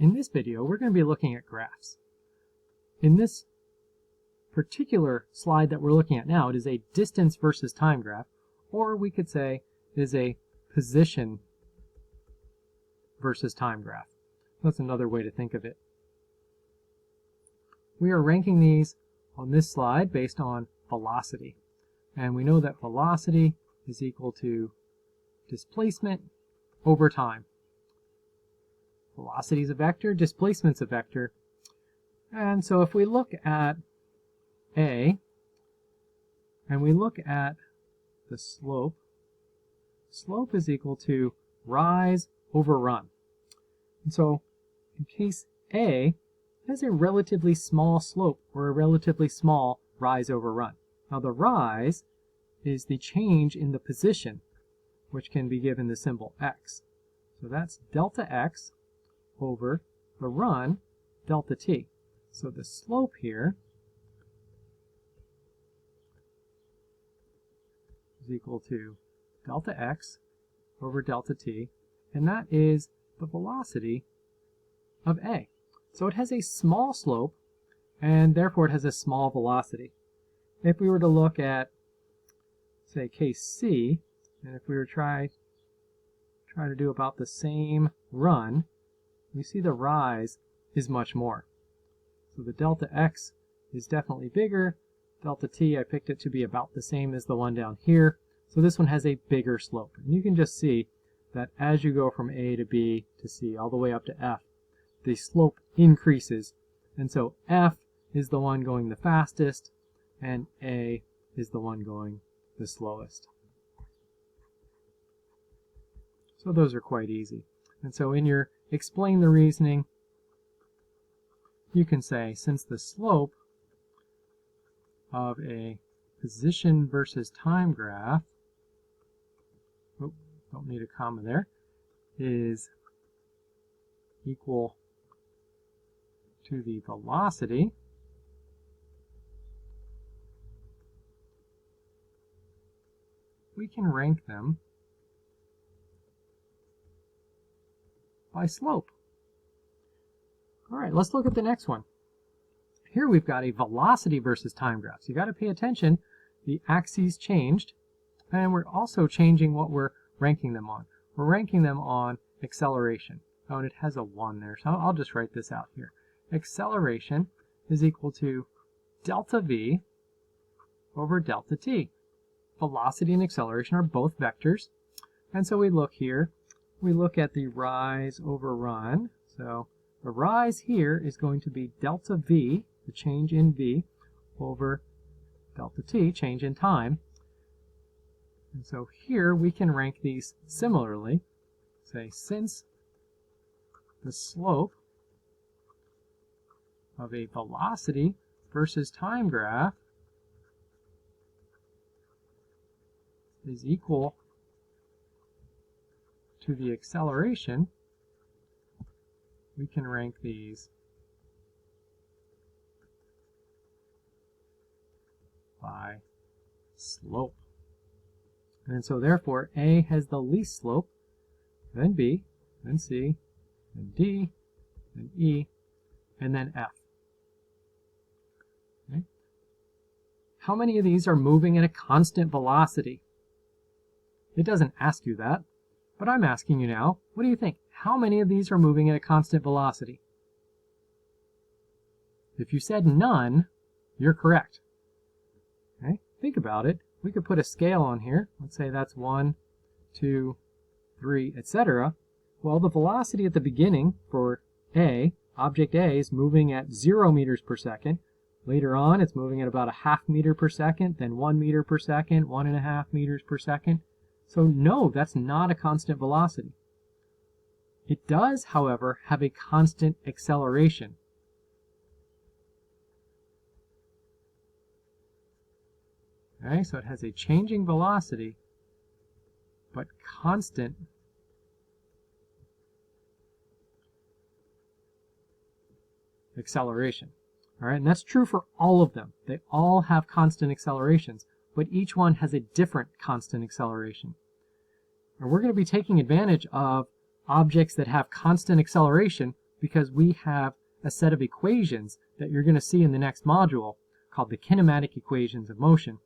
In this video, we're going to be looking at graphs. In this particular slide that we're looking at now, it is a distance versus time graph, or we could say it is a position versus time graph. That's another way to think of it. We are ranking these on this slide based on velocity. And we know that velocity is equal to displacement over time. Velocity is a vector, displacement's a vector. And so if we look at A, and we look at the slope, slope is equal to rise over run. And so in case A, it has a relatively small slope or a relatively small rise over run. Now the rise is the change in the position, which can be given the symbol x. So that's delta x over the run, delta t. So the slope here is equal to delta x over delta t, and that is the velocity of A. So it has a small slope, and therefore it has a small velocity. If we were to look at, say, case C, and if we were to try to do about the same run, we see the rise is much more. So the delta x is definitely bigger. Delta t, I picked it to be about the same as the one down here. So this one has a bigger slope. And you can just see that as you go from A to B to C all the way up to F, the slope increases. And so F is the one going the fastest, and A is the one going the slowest. So those are quite easy. And so in your explain the reasoning, you can say, since the slope of a position versus time graph, don't need a comma there, is equal to the velocity, we can rank them by slope. All right, let's look at the next one. Here we've got a velocity versus time graph. So you got to pay attention. The axes changed, and we're also changing what we're ranking them on. We're ranking them on acceleration. Oh, and it has a 1 there, so I'll just write this out here. Acceleration is equal to delta v over delta t. Velocity and acceleration are both vectors. And so we look here, we look at the rise over run. So the rise here is going to be delta v, the change in v, over delta t, change in time. And so here we can rank these similarly. Say, since the slope of a velocity versus time graph is equal to the acceleration, we can rank these by slope. And so therefore A has the least slope, then B, then C, then D, then E, and then F. Okay. How many of these are moving at a constant velocity? It doesn't ask you that, but I'm asking you now. What do you think? How many of these are moving at a constant velocity? If you said none, you're correct. Okay? Think about it. We could put a scale on here. Let's say that's 1, 2, 3, etc. Well, the velocity at the beginning for A, object A, is moving at 0 meters per second. Later on, it's moving at about a ½ meter per second, then 1 meter per second, 1.5 meters per second. So no, that's not a constant velocity. It does, however, have a constant acceleration. Okay, so it has a changing velocity, but constant acceleration. All right, and that's true for all of them. They all have constant accelerations, but each one has a different constant acceleration. And we're going to be taking advantage of objects that have constant acceleration because we have a set of equations that you're going to see in the next module called the kinematic equations of motion,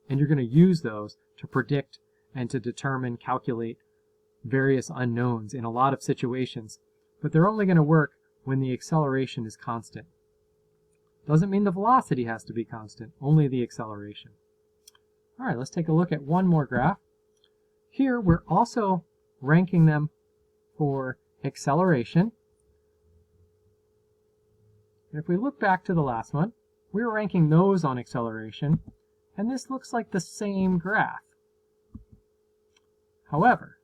and you're going to use those to predict and to determine, calculate various unknowns in a lot of situations, but they're only going to work when the acceleration is constant. Doesn't mean the velocity has to be constant, only the acceleration. All right, let's take a look at one more graph. Here we're also ranking them for acceleration. If we look back to the last one, we were ranking those on acceleration, and this looks like the same graph. However,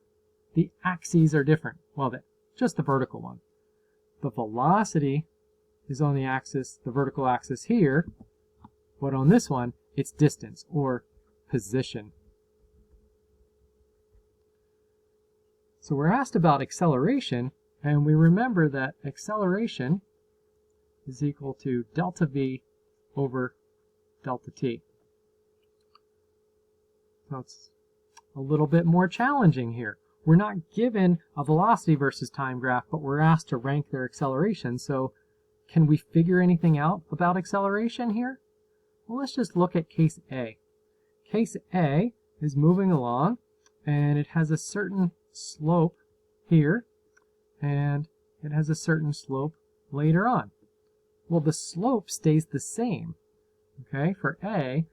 the axes are different. Well, just the vertical one. The velocity is on the axis, the vertical axis here, but on this one, it's distance or position. So we're asked about acceleration, and we remember that acceleration is equal to delta v over delta t. So it's a little bit more challenging here. We're not given a velocity versus time graph, but we're asked to rank their acceleration. So can we figure anything out about acceleration here? Well, let's just look at case A. Case A is moving along, and it has a certain slope here, and it has a certain slope later on. Well, the slope stays the same. Okay, for A,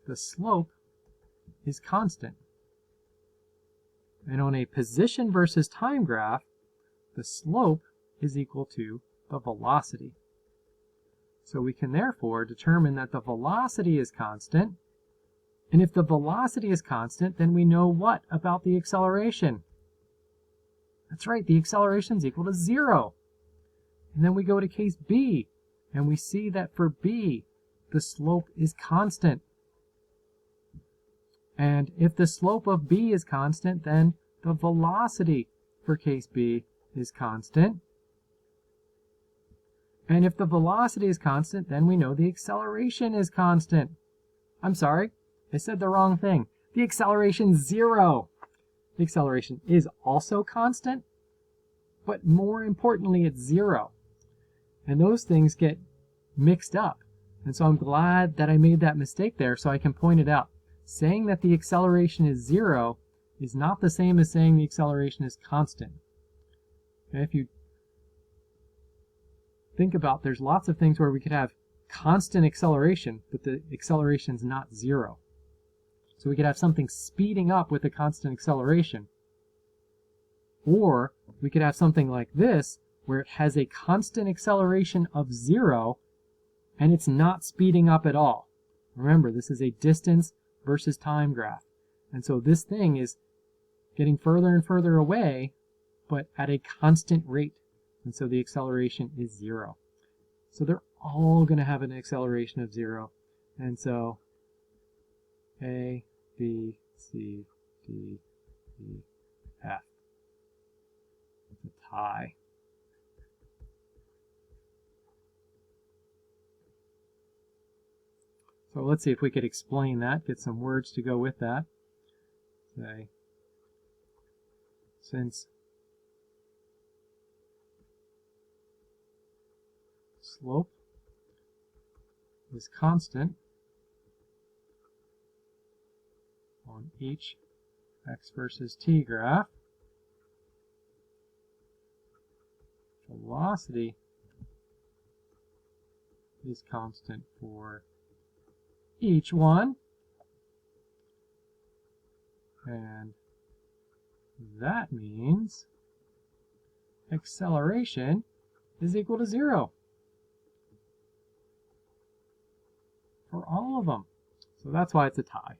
the slope is constant. And on a position versus time graph, the slope is equal to the velocity. So we can therefore determine that the velocity is constant. And if the velocity is constant, then we know what about the acceleration? That's right, the acceleration is equal to 0. And then we go to case B, and we see that for B, the slope is constant. And if the slope of B is constant, then the velocity for case B is constant. And if the velocity is constant, then we know the acceleration is constant. I'm sorry, I said the wrong thing. The acceleration is 0. The acceleration is also constant, but more importantly, it's 0. And those things get mixed up. And so I'm glad that I made that mistake there so I can point it out. Saying that the acceleration is 0 is not the same as saying the acceleration is constant. Okay, if you think about, there's lots of things where we could have constant acceleration, but the acceleration is not 0. So we could have something speeding up with a constant acceleration. Or we could have something like this, where it has a constant acceleration of 0, and it's not speeding up at all. Remember, this is a distance versus time graph. And so this thing is getting further and further away, but at a constant rate. And so the acceleration is 0. So they're all going to have an acceleration of 0. And so A, B, C, D, E, F. It's a tie. So let's see if we could explain that, get some words to go with that. Say, since slope is constant on each x versus t graph, velocity is constant for each one, and that means acceleration is equal to 0 for all of them. So that's why it's a tie.